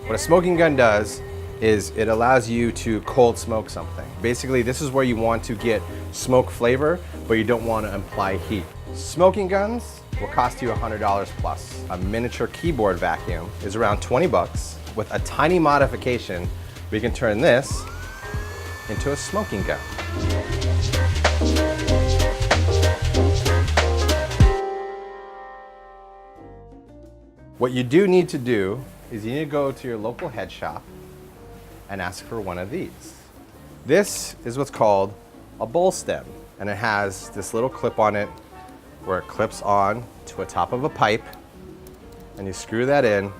What a smoking gun does is it allows you to cold smoke something. Basically, this is where you want to get smoke flavor, but you don't want to apply heat. Smoking guns will cost you $100 plus. A miniature keyboard vacuum is around 20 bucks. With a tiny modification, we can turn this into a smoking gun. What you do need to do is you need to go to your local head shop and ask for one of these. This is what's called a bowl stem, and it has this little clip on it where it clips on to a top of a pipe, and you screw that in.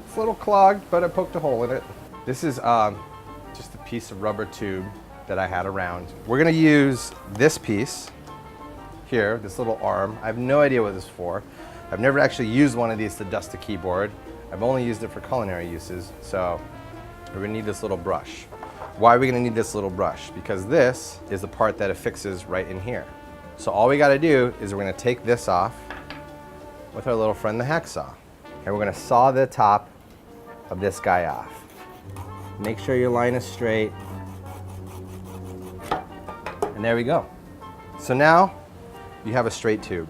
It's a little clogged, but I poked a hole in it. This is just a piece of rubber tube that I had around. We're gonna use this piece here, this little arm. I have no idea what this is for. I've never actually used one of these to dust a keyboard. I've only used it for culinary uses, so we're gonna need this little brush. Why are we gonna need this little brush? Because this is the part that affixes right in here. So all we gotta do is we're gonna take this off with our little friend the hacksaw, and we're gonna saw the top of this guy off. Make sure your line is straight. And there we go. So now you have a straight tube.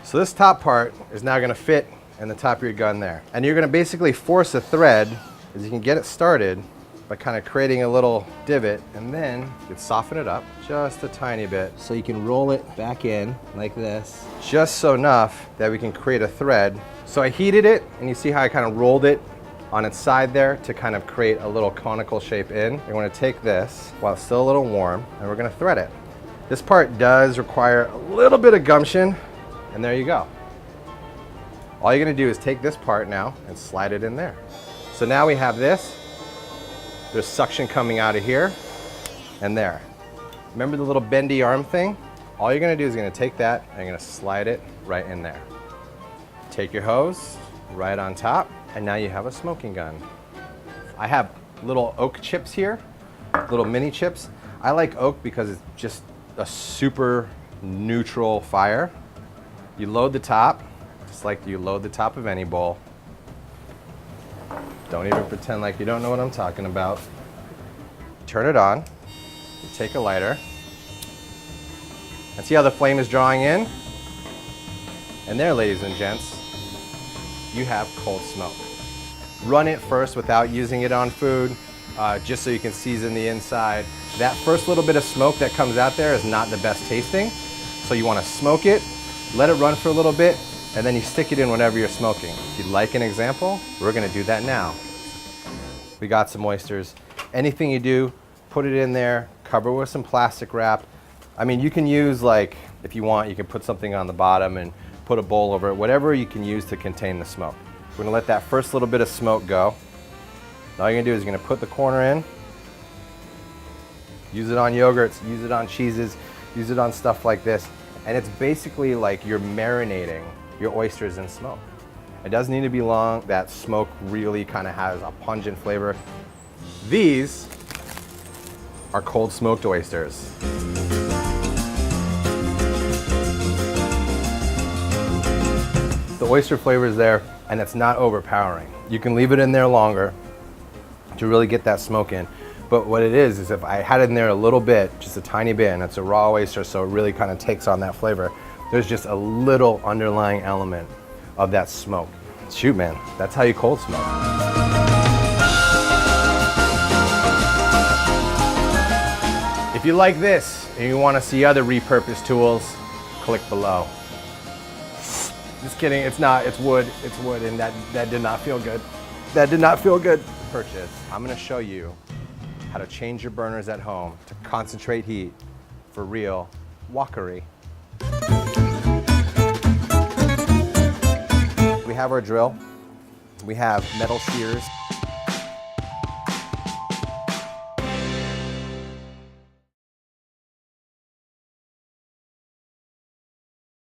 So this top part is now gonna fit in the top of your gun there. And you're gonna basically force a thread, as you can get it started by kind of creating a little divot, and then you can soften it up just a tiny bit. So you can roll it back in like this, just so enough that we can create a thread. So I heated it, and you see how I kind of rolled it on its side there to kind of create a little conical shape in. We're gonna take this while it's still a little warm, and we're gonna thread it. This part does require a little bit of gumption, and there you go. All you're gonna do is take this part now and slide it in there. So now we have this. There's suction coming out of here and there. Remember the little bendy arm thing? All you're gonna do is you're gonna take that and you're gonna slide it right in there. Take your hose right on top, and now you have a smoking gun. I have little oak chips here, little mini chips. I like oak because it's just a super neutral fire. You load the top, just like you load the top of any bowl. Don't even pretend like you don't know what I'm talking about. Turn it on, you take a lighter, and see how the flame is drawing in? And there, ladies and gents, you have cold smoke. Run it first without using it on food, just so you can season the inside. That first little bit of smoke that comes out there is not the best tasting, so you want to smoke it, let it run for a little bit, and then you stick it in whenever you're smoking. If you'd like an example, we're gonna do that now. We got some oysters. Anything you do, put it in there, cover with some plastic wrap. I mean, you can use, like, if you want, you can put something on the bottom and put a bowl over it, whatever you can use to contain the smoke. We're gonna let that first little bit of smoke go. All you're gonna do is you're gonna put the corner in, use it on yogurts, use it on cheeses, use it on stuff like this, and it's basically like you're marinating your oysters in smoke. It doesn't need to be long. That smoke really kind of has a pungent flavor. These are cold smoked oysters. The oyster flavor is there, and it's not overpowering. You can leave it in there longer to really get that smoke in. But what it is if I had it in there a little bit, just a tiny bit, and it's a raw oyster, so it really kind of takes on that flavor, there's just a little underlying element of that smoke. Shoot, man, that's how you cold smoke. If you like this and you want to see other repurposed tools, click below. Just kidding, it's not, it's wood, and that did not feel good. That did not feel good. Purchase. I'm gonna show you how to change your burners at home to concentrate heat for real wokkery. We have our drill. We have metal shears.